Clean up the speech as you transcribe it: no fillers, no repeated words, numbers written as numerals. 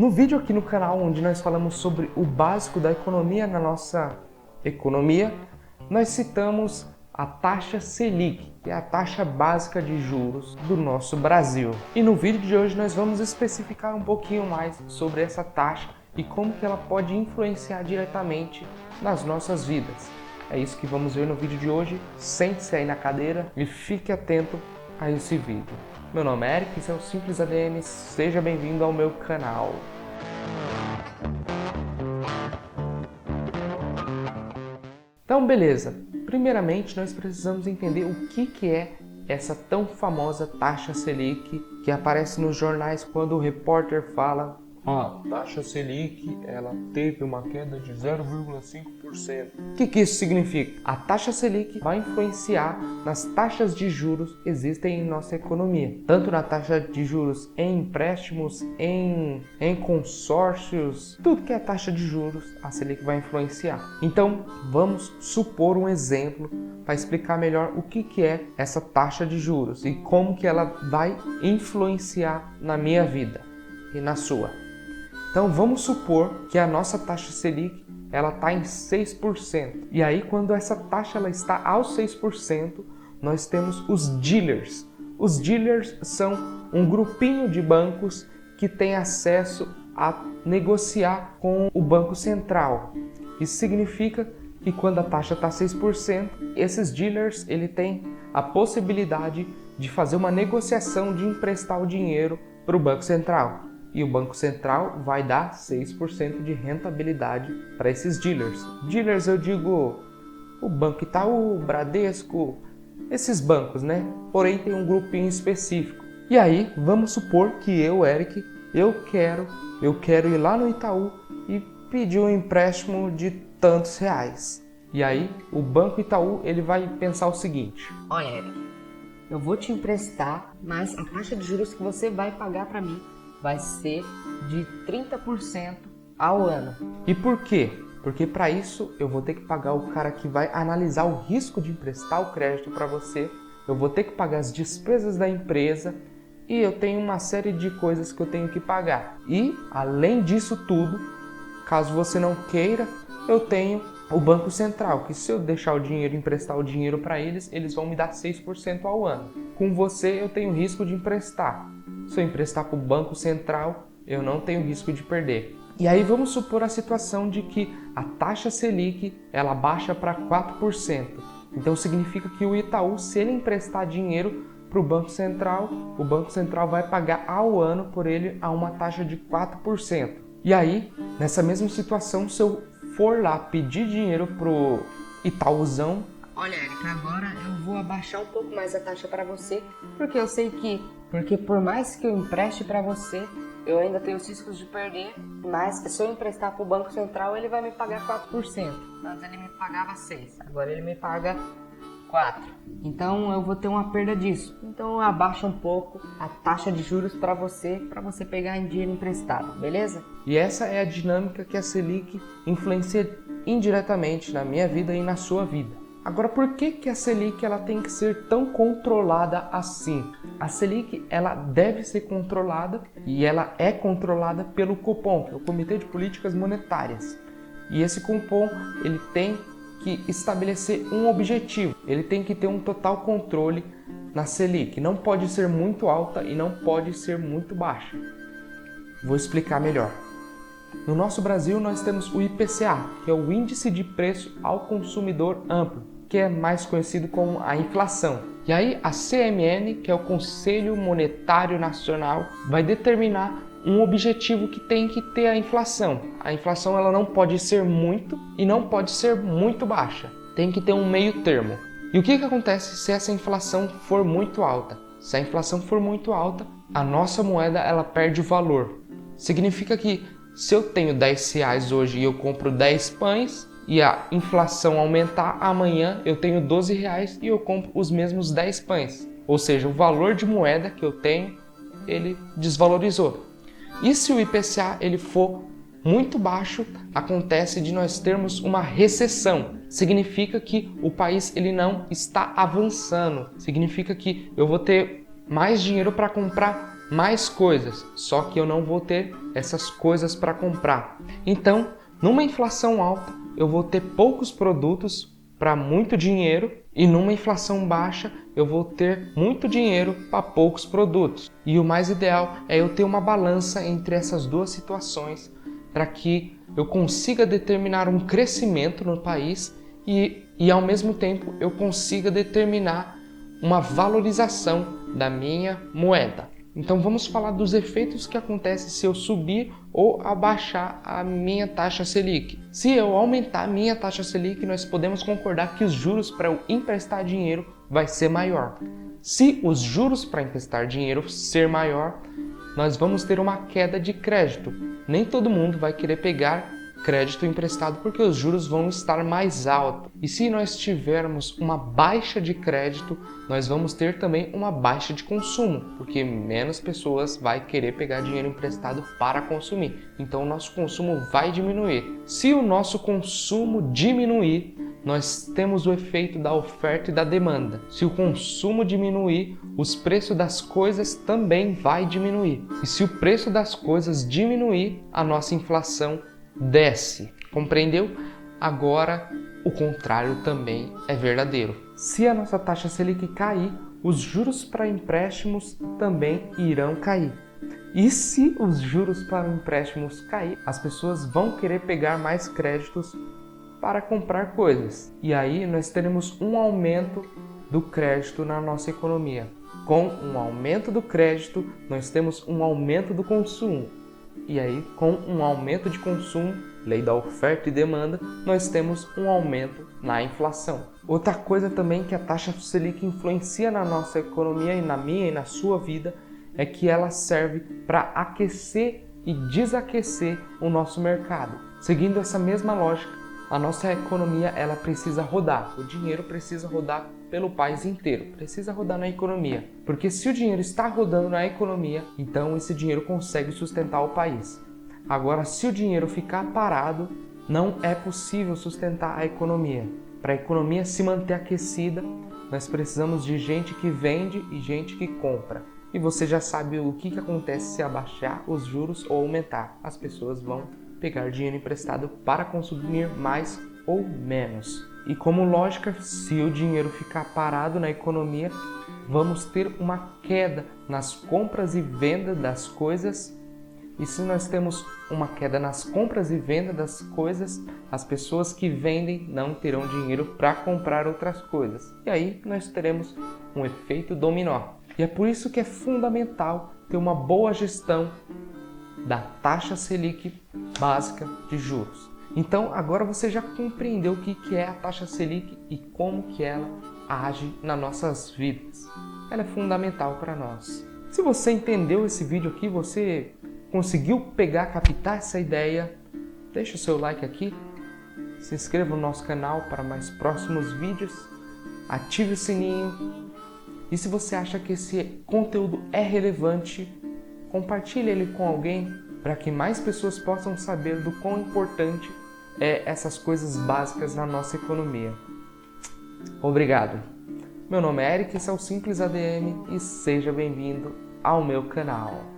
No vídeo aqui no canal, onde nós falamos sobre o básico da economia na nossa economia, nós citamos a taxa Selic, que é a taxa básica de juros do nosso Brasil. E no vídeo de hoje nós vamos especificar um pouquinho mais sobre essa taxa e como que ela pode influenciar diretamente nas nossas vidas. É isso que vamos ver no vídeo de hoje. Sente-se aí na cadeira e fique atento a esse vídeo. Meu nome é Eric, esse é o Simples ADM, seja bem-vindo ao meu canal. Então, beleza. Primeiramente, nós precisamos entender o que é essa tão famosa taxa Selic que aparece nos jornais quando o repórter fala: a taxa Selic, ela teve uma queda de 0,5%. O que isso significa? A taxa Selic vai influenciar nas taxas de juros que existem em nossa economia. Tanto na taxa de juros em empréstimos, em consórcios, tudo que é taxa de juros, a Selic vai influenciar. Então, vamos supor um exemplo para explicar melhor o que é essa taxa de juros e como que ela vai influenciar na minha vida e na sua. Então vamos supor que a nossa taxa Selic ela está em 6%. E aí quando essa taxa ela está aos 6%, nós temos os dealers. Os dealers são um grupinho de bancos que tem acesso a negociar com o Banco Central. Isso significa que quando a taxa está 6%, esses dealers ele tem a possibilidade de fazer uma negociação de emprestar o dinheiro para o Banco Central. E o Banco Central vai dar 6% de rentabilidade para esses dealers. Dealers eu digo o Banco Itaú, Bradesco, esses bancos, né? Porém tem um grupinho específico. E aí, vamos supor que eu, Eric, eu quero ir lá no Itaú e pedir um empréstimo de tantos reais. E aí, o Banco Itaú, ele vai pensar o seguinte: olha, Eric, eu vou te emprestar, mas a taxa de juros que você vai pagar para mim vai ser de 30% ao ano. E por quê? Porque para isso eu vou ter que pagar o cara que vai analisar o risco de emprestar o crédito para você, eu vou ter que pagar as despesas da empresa e eu tenho uma série de coisas que eu tenho que pagar. E além disso tudo, caso você não queira, eu tenho o Banco Central, que se eu deixar o dinheiro, emprestar o dinheiro para eles, eles vão me dar 6% ao ano. Com você eu tenho risco de emprestar. Se eu emprestar para o Banco Central, eu não tenho risco de perder. E aí vamos supor a situação de que a taxa Selic ela baixa para 4%. Então significa que o Itaú, se ele emprestar dinheiro para o Banco Central vai pagar ao ano por ele a uma taxa de 4%. E aí, nessa mesma situação, se eu for lá pedir dinheiro pro Itaúzão: olha, Eric, agora eu vou abaixar um pouco mais a taxa para você, porque eu sei que, por mais que eu empreste para você, eu ainda tenho os riscos de perder, mas se eu emprestar para o Banco Central, ele vai me pagar 4%. Antes ele me pagava 6%, agora ele me paga 4%. Então eu vou ter uma perda disso. Então eu abaixo um pouco a taxa de juros para você pegar em dinheiro emprestado, beleza? E essa é a dinâmica que a Selic influencia indiretamente na minha vida e na sua vida. Agora, por que a Selic ela tem que ser tão controlada assim? A Selic ela deve ser controlada e ela é controlada pelo Copom, que é o Comitê de Políticas Monetárias. E esse Copom ele tem que estabelecer um objetivo, ele tem que ter um total controle na Selic. Não pode ser muito alta e não pode ser muito baixa. Vou explicar melhor. No nosso Brasil nós temos o IPCA, que é o Índice de Preço ao Consumidor Amplo, que é mais conhecido como a inflação. E aí a CMN, que é o Conselho Monetário Nacional, vai determinar um objetivo que tem que ter a inflação. A inflação ela não pode ser muito e não pode ser muito baixa. Tem que ter um meio termo. E o que acontece se essa inflação for muito alta? Se a inflação for muito alta, a nossa moeda ela perde valor. Significa que se eu tenho 10 reais hoje e eu compro 10 pães e a inflação aumentar, amanhã eu tenho 12 reais e eu compro os mesmos 10 pães. Ou seja, o valor de moeda que eu tenho, ele desvalorizou. E se o IPCA ele for muito baixo, acontece de nós termos uma recessão. Significa que o país ele não está avançando. Significa que eu vou ter mais dinheiro para comprar mais coisas, só que eu não vou ter essas coisas para comprar. Então, numa inflação alta, eu vou ter poucos produtos para muito dinheiro, e numa inflação baixa eu vou ter muito dinheiro para poucos produtos. E o mais ideal é eu ter uma balança entre essas duas situações para que eu consiga determinar um crescimento no país e ao mesmo tempo eu consiga determinar uma valorização da minha moeda. Então vamos falar dos efeitos que acontecem se eu subir ou abaixar a minha taxa Selic. Se eu aumentar a minha taxa Selic, nós podemos concordar que os juros para eu emprestar dinheiro vai ser maior. Se os juros para emprestar dinheiro ser maior, nós vamos ter uma queda de crédito. Nem todo mundo vai querer pegar crédito emprestado porque os juros vão estar mais altos. E se nós tivermos uma baixa de crédito, nós vamos ter também uma baixa de consumo, porque menos pessoas vai querer pegar dinheiro emprestado para consumir. Então o nosso consumo vai diminuir. Se o nosso consumo diminuir, nós temos o efeito da oferta e da demanda. Se o consumo diminuir, os preços das coisas também vai diminuir. E se o preço das coisas diminuir, a nossa inflação desce. Compreendeu? Agora, o contrário também é verdadeiro. Se a nossa taxa Selic cair, os juros para empréstimos também irão cair. E se os juros para empréstimos cair, as pessoas vão querer pegar mais créditos para comprar coisas. E aí nós teremos um aumento do crédito na nossa economia. Com um aumento do crédito, nós temos um aumento do consumo. E aí, com um aumento de consumo, lei da oferta e demanda, nós temos um aumento na inflação. Outra coisa também que a taxa Selic influencia na nossa economia e na minha e na sua vida é que ela serve para aquecer e desaquecer o nosso mercado. Seguindo essa mesma lógica, a nossa economia ela precisa rodar, o dinheiro precisa rodar pelo país inteiro, precisa rodar na economia, porque se o dinheiro está rodando na economia, então esse dinheiro consegue sustentar o país. Agora, se o dinheiro ficar parado, não é possível sustentar a economia. Para a economia se manter aquecida, nós precisamos de gente que vende e gente que compra. E você já sabe o que acontece se abaixar os juros ou aumentar. As pessoas vão pegar dinheiro emprestado para consumir mais ou menos. E como lógica, se o dinheiro ficar parado na economia, vamos ter uma queda nas compras e vendas das coisas. E se nós temos uma queda nas compras e vendas das coisas, as pessoas que vendem não terão dinheiro para comprar outras coisas. E aí nós teremos um efeito dominó. E é por isso que é fundamental ter uma boa gestão da taxa Selic básica de juros. Então agora você já compreendeu o que é a taxa Selic e como que ela age nas nossas vidas. Ela é fundamental para nós. Se você entendeu esse vídeo aqui, você conseguiu captar essa ideia, deixa o seu like aqui, se inscreva no nosso canal para mais próximos vídeos, ative o sininho e se você acha que esse conteúdo é relevante, compartilhe ele com alguém para que mais pessoas possam saber do quão importante é essas coisas básicas na nossa economia. Obrigado. Meu nome é Eric, esse é o Simples ADM e seja bem-vindo ao meu canal.